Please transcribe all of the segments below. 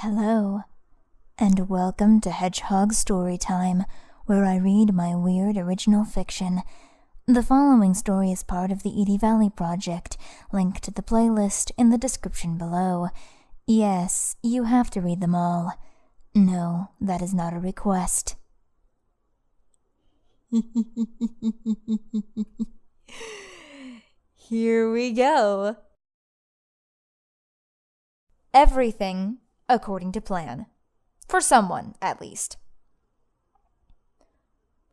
Hello, and welcome to Hedgehog Storytime, where I read my weird original fiction. The following story is part of the Edie Valley Project, linked to the playlist in the description below. Yes, you have to read them all. No, that is not a request. Here we go. Everything according to plan. For someone, at least.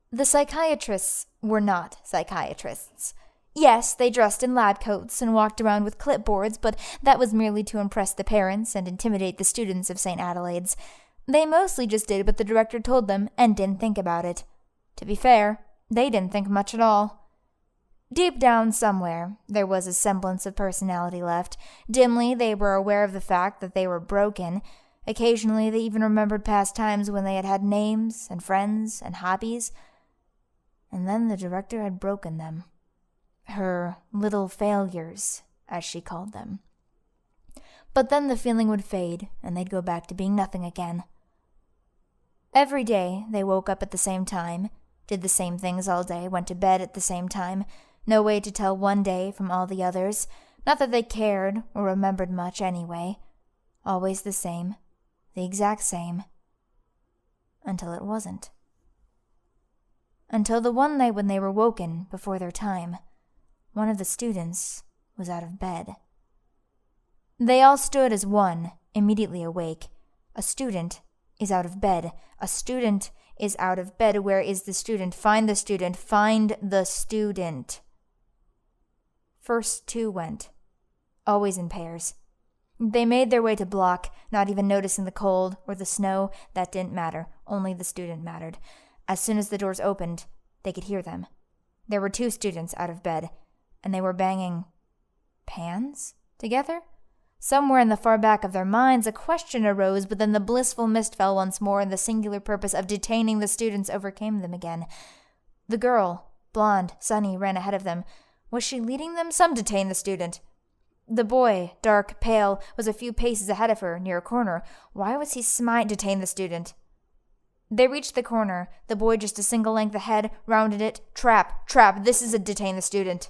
The psychiatrists were not psychiatrists. Yes, they dressed in lab coats and walked around with clipboards, but that was merely to impress the parents and intimidate the students of St. Adelaide's. They mostly just did what the director told them and didn't think about it. To be fair, they didn't think much at all. Deep down somewhere, there was a semblance of personality left. Dimly, they were aware of the fact that they were broken. Occasionally, they even remembered past times when they had had names and friends and hobbies. And then the director had broken them. Her little failures, as she called them. But then the feeling would fade, and they'd go back to being nothing again. Every day, they woke up at the same time, did the same things all day, went to bed at the same time. No way to tell one day from all the others. Not that they cared or remembered much anyway. Always the same. The exact same. Until it wasn't. Until the one night when they were woken before their time. One of the students was out of bed. They all stood as one, immediately awake. A student is out of bed. A student is out of bed. Where is the student? Find the student. Find the student. First two went, always in pairs. They made their way to block, not even noticing the cold or the snow. That didn't matter. Only the student mattered. As soon as the doors opened, they could hear them. There were two students out of bed, and they were banging pans together? Somewhere in the far back of their minds, a question arose, but then the blissful mist fell once more, and the singular purpose of detaining the students overcame them again. The girl, blonde, sunny, ran ahead of them. Was she leading them? Some detained the student. The boy, dark, pale, was a few paces ahead of her, near a corner. Why was he detain the student? They reached the corner. The boy just a single length ahead, rounded it. Trap, trap, this is a detain the student.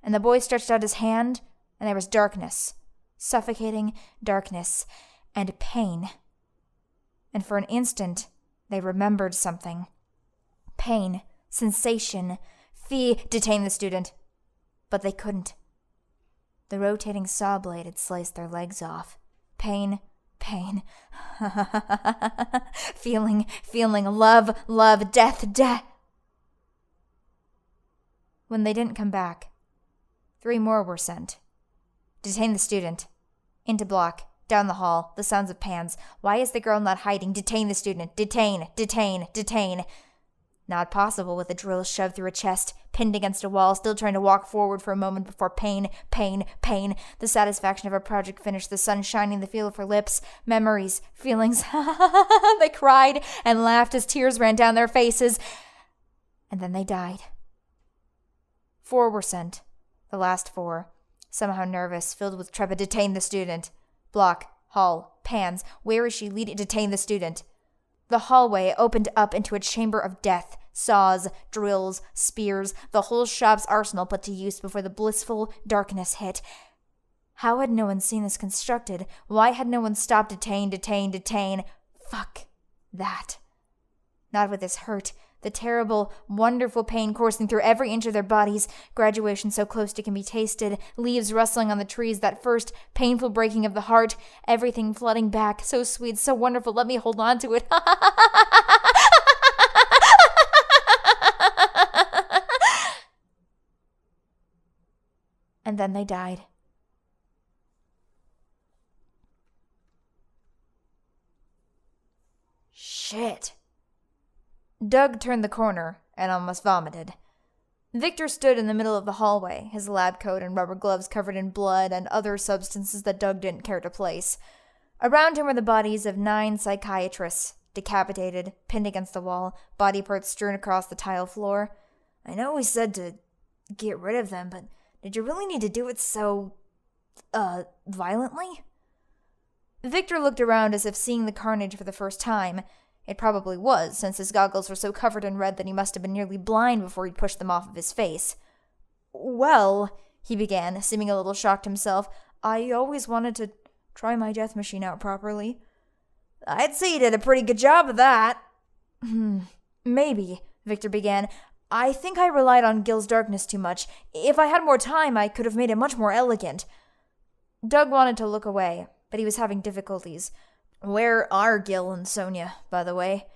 And the boy stretched out his hand, and there was darkness. Suffocating darkness and pain. And for an instant, they remembered something. Pain, sensation, detain the student. But they couldn't. The rotating saw blade had sliced their legs off. Pain. feeling, love, death. When they didn't come back, 3 more were sent. Detain the student. Into block. Down the hall. The sounds of pans. Why is the girl not hiding? Detain the student. Detain. Not possible with a drill shoved through a chest, pinned against a wall, still trying to walk forward for a moment before pain. The satisfaction of her project finished, the sun shining, the feel of her lips, memories, feelings. They cried and laughed as tears ran down their faces. And then they died. 4 were sent. The last 4. Somehow nervous, filled with trepid. Detain the student. Block, hall, pans. Where is she leading? Detain the student. The hallway opened up into a chamber of death. Saws, drills, spears, the whole shop's arsenal put to use before the blissful darkness hit. How had no one seen this constructed? Why had no one stopped? Detain. Fuck that. Not with this hurt. The terrible, wonderful pain coursing through every inch of their bodies. Graduation so close it can be tasted. Leaves rustling on the trees. That first painful breaking of the heart. Everything flooding back. So sweet, so wonderful. Let me hold on to it. And then they died. Shit. Doug turned the corner and almost vomited. Victor stood in the middle of the hallway, his lab coat and rubber gloves covered in blood and other substances that Doug didn't care to place. Around him were the bodies of 9 psychiatrists, decapitated, pinned against the wall, body parts strewn across the tile floor. I know we said to get rid of them, but did you really need to do it so, violently? Victor looked around as if seeing the carnage for the first time. It probably was, since his goggles were so covered in red that he must have been nearly blind before he'd pushed them off of his face. "Well," he began, seeming a little shocked himself, "I always wanted to try my death machine out properly." "I'd say you did a pretty good job of that." Maybe," Victor began. "I think I relied on Gil's darkness too much. If I had more time, I could have made it much more elegant." Doug wanted to look away, but he was having difficulties. "Where are Gil and Sonia, by the way?"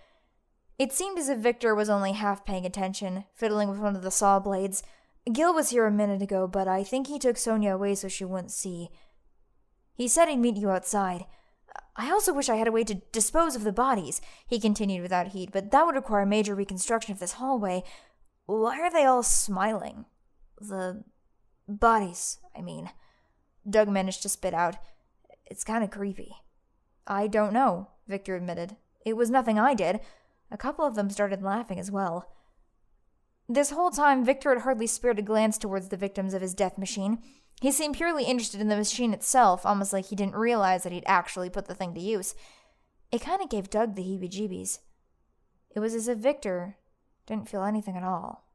It seemed as if Victor was only half paying attention, fiddling with one of the saw blades. "Gil was here a minute ago, but I think he took Sonia away so she wouldn't see. He said he'd meet you outside. I also wish I had a way to dispose of the bodies," he continued without heat, "but that would require major reconstruction of this hallway. Why are they all smiling? The bodies, I mean." Doug managed to spit out, "It's kind of creepy." "I don't know," Victor admitted. "It was nothing I did." A couple of them started laughing as well. This whole time, Victor had hardly spared a glance towards the victims of his death machine. He seemed purely interested in the machine itself, almost like he didn't realize that he'd actually put the thing to use. It kind of gave Doug the heebie-jeebies. It was as if Victor didn't feel anything at all.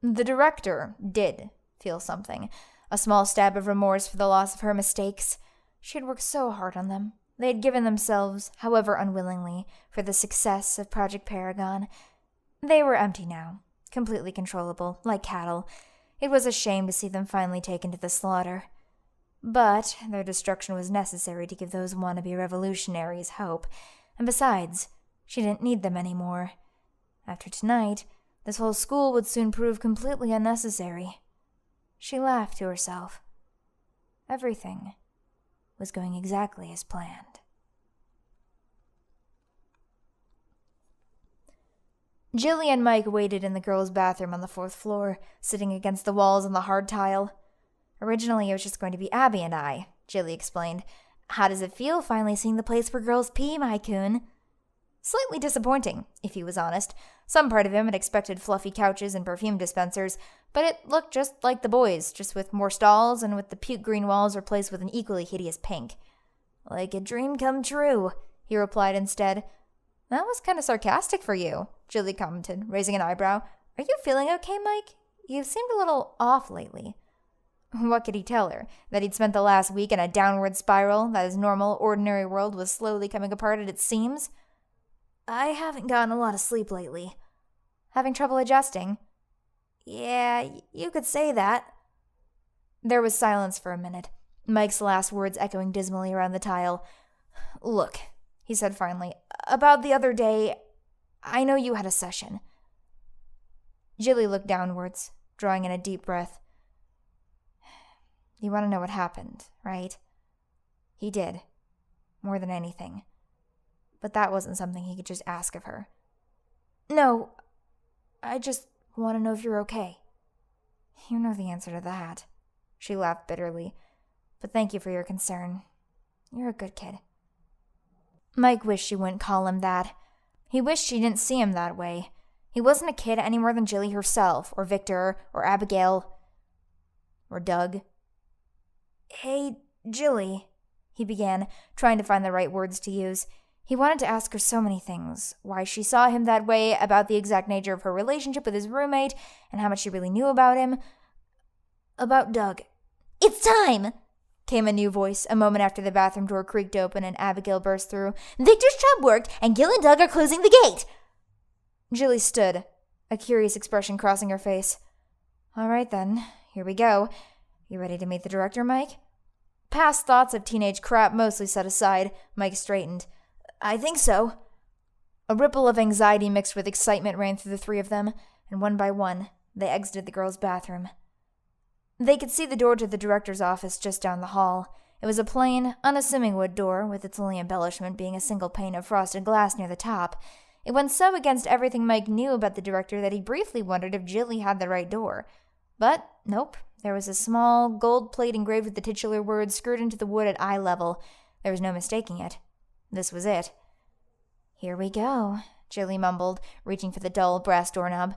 The director did feel something, a small stab of remorse for the loss of her mistakes. She had worked so hard on them. They had given themselves, however unwillingly, for the success of Project Paragon. They were empty now, completely controllable, like cattle. It was a shame to see them finally taken to the slaughter. But their destruction was necessary to give those wannabe revolutionaries hope. And besides, she didn't need them anymore. After tonight, this whole school would soon prove completely unnecessary. She laughed to herself. Everything was going exactly as planned. Jilly and Mike waited in the girls' bathroom on the 4th floor, sitting against the walls on the hard tile. "Originally, it was just going to be Abby and I," Jilly explained. "How does it feel finally seeing the place where girls pee, Mike-kun?" Slightly disappointing, if he was honest. Some part of him had expected fluffy couches and perfume dispensers, but it looked just like the boys, just with more stalls and with the puke green walls replaced with an equally hideous pink. "Like a dream come true," he replied instead. "That was kind of sarcastic for you," Jilly commented, raising an eyebrow. "Are you feeling okay, Mike? You've seemed a little off lately." What could he tell her? That he'd spent the last week in a downward spiral, that his normal, ordinary world was slowly coming apart at its seams? "I haven't gotten a lot of sleep lately." "Having trouble adjusting?" "Yeah, you could say that." There was silence for a minute, Mike's last words echoing dismally around the tile. "Look," he said finally, "about the other day, I know you had a session." Jilly looked downwards, drawing in a deep breath. "You want to know what happened, right?" He did, more than anything. But that wasn't something he could just ask of her. "No, I just want to know if you're okay." "You know the answer to that." She laughed bitterly. "But thank you for your concern. You're a good kid." Mike wished she wouldn't call him that. He wished she didn't see him that way. He wasn't a kid any more than Jilly herself, or Victor, or Abigail, or Doug. "Hey, Jilly," he began, trying to find the right words to use. He wanted to ask her so many things. Why she saw him that way, about the exact nature of her relationship with his roommate, and how much she really knew about him. About Doug. "It's time!" came a new voice, a moment after the bathroom door creaked open and Abigail burst through. "Victor's job worked, and Gil and Doug are closing the gate!" Jilly stood, a curious expression crossing her face. "All right then, here we go. You ready to meet the director, Mike?" Past thoughts of teenage crap mostly set aside, Mike straightened. "I think so." A ripple of anxiety mixed with excitement ran through the three of them, and one by one, they exited the girls' bathroom. They could see the door to the director's office just down the hall. It was a plain, unassuming wood door, with its only embellishment being a single pane of frosted glass near the top. It went so against everything Mike knew about the director that he briefly wondered if Jilly had the right door. But, nope, there was a small, gold plate engraved with the titular words screwed into the wood at eye level. There was no mistaking it. This was it. "Here we go," Jilly mumbled, reaching for the dull brass doorknob.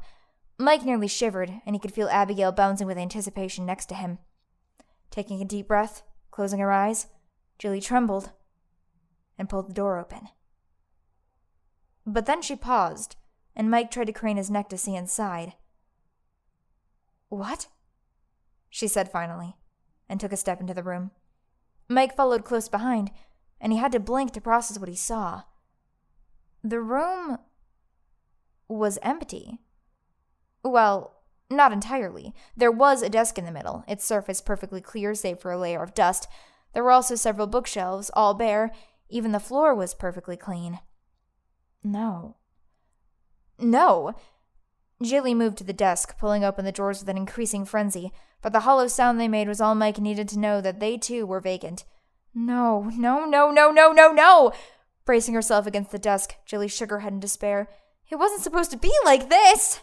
Mike nearly shivered, and he could feel Abigail bouncing with anticipation next to him. Taking a deep breath, closing her eyes, Jilly trembled and pulled the door open. But then she paused, and Mike tried to crane his neck to see inside. "What?" she said finally, and took a step into the room. Mike followed close behind, and he had to blink to process what he saw. The room was empty. Well, not entirely. There was a desk in the middle, its surface perfectly clear save for a layer of dust. There were also several bookshelves, all bare. Even the floor was perfectly clean. No. Jilly moved to the desk, pulling open the drawers with an increasing frenzy, but the hollow sound they made was all Mike needed to know that they too were vacant. No. Bracing herself against the desk, Jilly shook her head in despair. It wasn't supposed to be like this!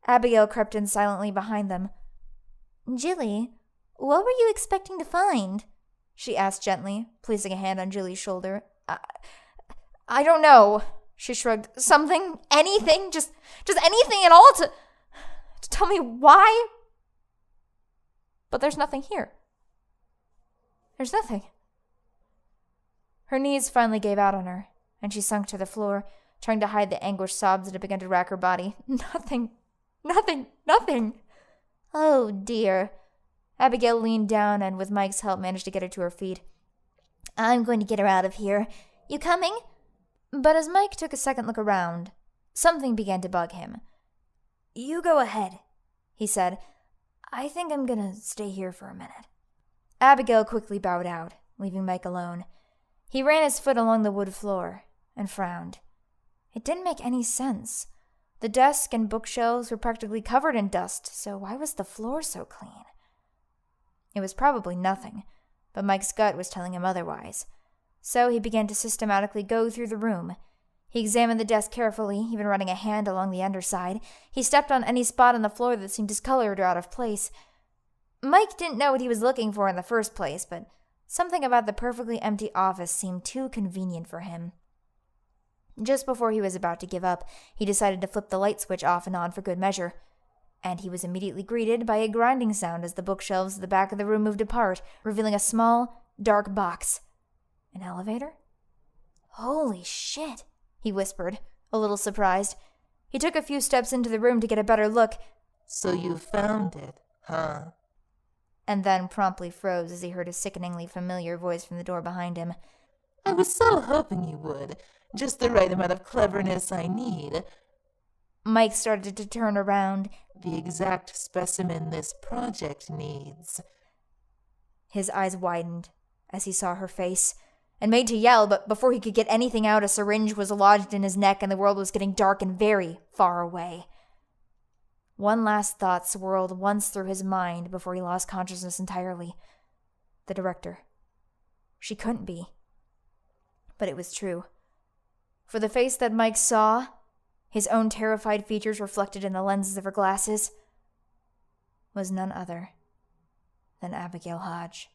Abigail crept in silently behind them. "Jilly, what were you expecting to find?" she asked gently, placing a hand on Jilly's shoulder. I don't know, she shrugged. Something, anything, just anything at all to tell me why. But there's nothing here. There's nothing. Her knees finally gave out on her, and she sunk to the floor, trying to hide the anguished sobs that had begun to rack her body. Nothing. Oh, dear. Abigail leaned down and, with Mike's help, managed to get her to her feet. "I'm going to get her out of here. You coming?" But as Mike took a second look around, something began to bug him. "You go ahead," he said. "I think I'm gonna stay here for a minute." Abigail quickly bowed out, leaving Mike alone. He ran his foot along the wood floor and frowned. It didn't make any sense. The desk and bookshelves were practically covered in dust, so why was the floor so clean? It was probably nothing, but Mike's gut was telling him otherwise. So he began to systematically go through the room. He examined the desk carefully, even running a hand along the underside. He stepped on any spot on the floor that seemed discolored or out of place. Mike didn't know what he was looking for in the first place, but something about the perfectly empty office seemed too convenient for him. Just before he was about to give up, he decided to flip the light switch off and on for good measure. And he was immediately greeted by a grinding sound as the bookshelves at the back of the room moved apart, revealing a small, dark box. An elevator? "Holy shit," he whispered, a little surprised. He took a few steps into the room to get a better look. "So you found it, huh?" And then promptly froze as he heard a sickeningly familiar voice from the door behind him. "I was so hoping you would. Just the right amount of cleverness I need. Mike started to turn around. The exact specimen this project needs." His eyes widened as he saw her face, and made to yell, but before he could get anything out, a syringe was lodged in his neck and the world was getting dark and very far away. One last thought swirled once through his mind before he lost consciousness entirely. The director. She couldn't be. But it was true. For the face that Mike saw, his own terrified features reflected in the lenses of her glasses, was none other than Abigail Hodge.